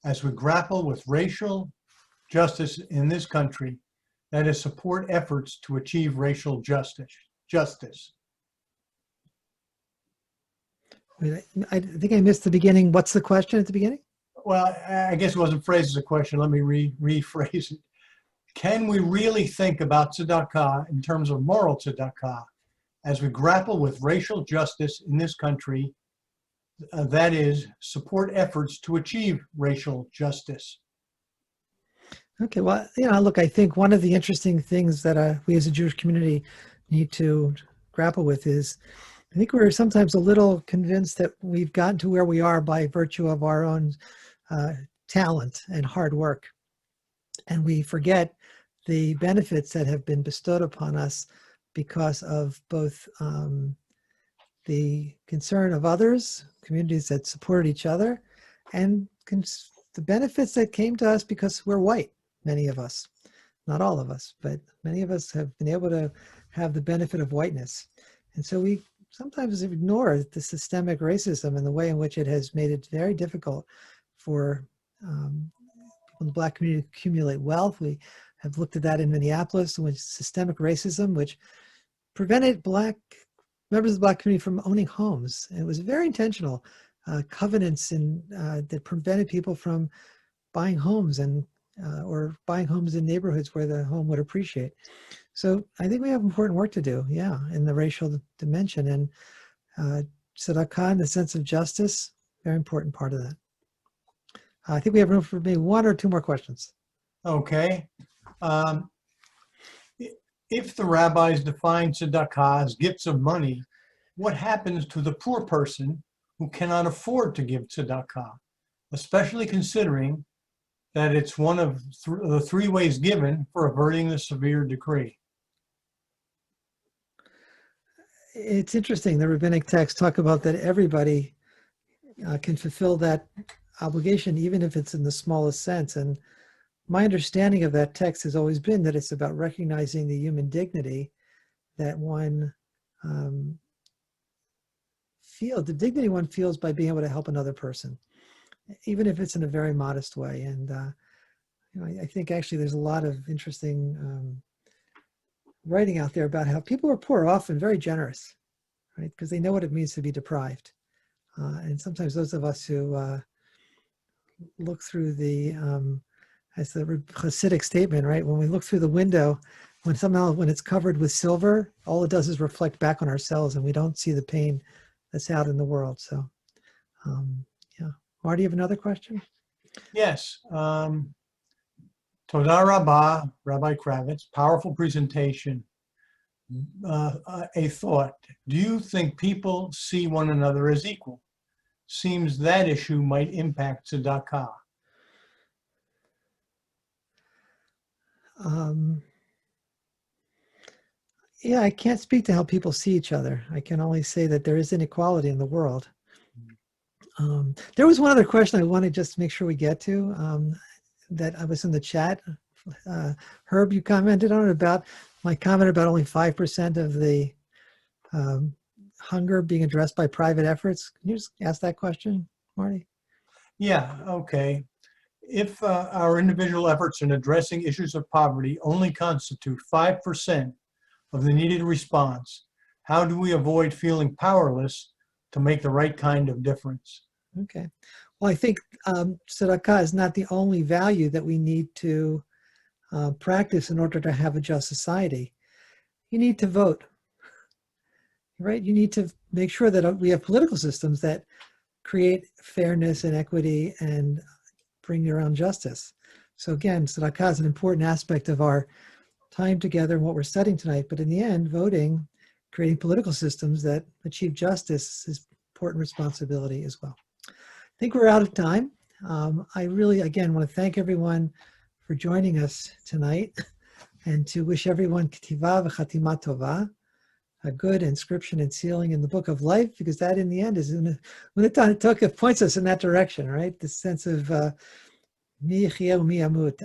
as we grapple with racial justice in this country, that is, support efforts to achieve racial justice. Wait, I think I missed the beginning. What's the question at the beginning? Well, I guess it wasn't phrased as a question. Let me rephrase it. Can we really think about tzedakah in terms of moral tzedakah as we grapple with racial justice in this country, that is, support efforts to achieve racial justice? Okay, well, look, I think one of the interesting things that we as a Jewish community need to grapple with is, I think we're sometimes a little convinced that we've gotten to where we are by virtue of our own talent and hard work. And we forget the benefits that have been bestowed upon us because of both the concern of others, communities that supported each other, and the benefits that came to us because we're white, many of us. Not all of us, but many of us have been able to have the benefit of whiteness. And so we sometimes ignore the systemic racism and the way in which it has made it very difficult for people in the Black community to accumulate wealth. We have looked at that in Minneapolis, with systemic racism, which prevented members of the Black community from owning homes. And it was very intentional covenants that prevented people from buying homes or buying homes in neighborhoods where the home would appreciate. So I think we have important work to do, in the racial dimension. And tzedakah, in the sense of justice, very important part of that. I think we have room for maybe one or two more questions. Okay. If the rabbis define tzedakah as gifts of money, what happens to the poor person who cannot afford to give tzedakah, especially considering that it's one of the three ways given for averting the severe decree? It's interesting, the rabbinic texts talk about that everybody can fulfill that obligation, even if it's in the smallest sense. And my understanding of that text has always been that it's about recognizing the human dignity that one feels, the dignity one feels by being able to help another person, even if it's in a very modest way. And I think actually there's a lot of interesting writing out there about how people who are poor are often very generous, right? Because they know what it means to be deprived. And sometimes those of us who look through as the Hasidic statement, right? When we look through the window, when it's covered with silver, all it does is reflect back on ourselves, and we don't see the pain that's out in the world. So, Marty, you have another question? Yes. Toda Rabbah, Rabbi Kravitz, powerful presentation. A thought, do you think people see one another as equal? Seems that issue might impact tzedakah. I can't speak to how people see each other. I can only say that there is inequality in the world. There was one other question I want to just make sure we get to that I was in the chat. Herb, you commented on it about my comment about only 5% of the hunger being addressed by private efforts. Can you just ask that question, Marty? Yeah, okay. If our individual efforts in addressing issues of poverty only constitute 5% of the needed response, how do we avoid feeling powerless to make the right kind of difference? Okay. Well, I think tzedakah is not the only value that we need to practice in order to have a just society. You need to vote, right? You need to make sure that we have political systems that create fairness and equity and bring around justice. So again, tzedakah is an important aspect of our time together and what we're studying tonight. But in the end, voting, creating political systems that achieve justice is important responsibility as well. I think we're out of time. I really, again, want to thank everyone for joining us tonight and to wish everyone ketiva v'chatima tova, a good inscription and sealing in the book of life, because that in the end is U'Netaneh Tokef points us in that direction, right? The sense of mi yechia u'mi yamut.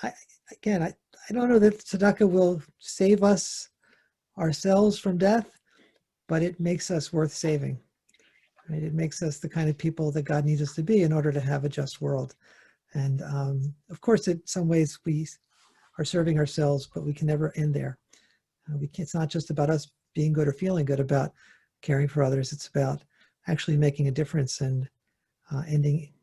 I don't know that tzedakah will save us ourselves from death, but it makes us worth saving. Right? It makes us the kind of people that God needs us to be in order to have a just world. And of course, in some ways we are serving ourselves, but we can never end there. It's not just about us being good or feeling good about caring for others. It's about actually making a difference and ending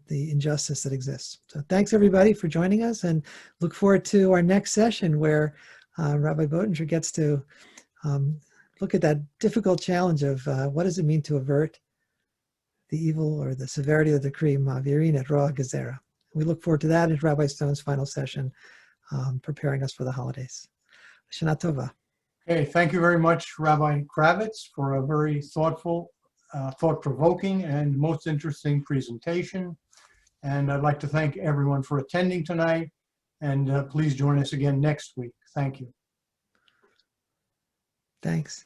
the injustice that exists. So thanks everybody for joining us, and look forward to our next session where Rabbi Boettinger gets to look at that difficult challenge of what does it mean to avert the evil or the severity of the decree, Ma'avirin et roa gezerah. We look forward to that in Rabbi Stone's final session, preparing us for the holidays. Shana Tova. Okay, thank you very much, Rabbi Kravitz, for a very thoughtful, thought-provoking, and most interesting presentation. And I'd like to thank everyone for attending tonight, and please join us again next week. Thank you. Thanks.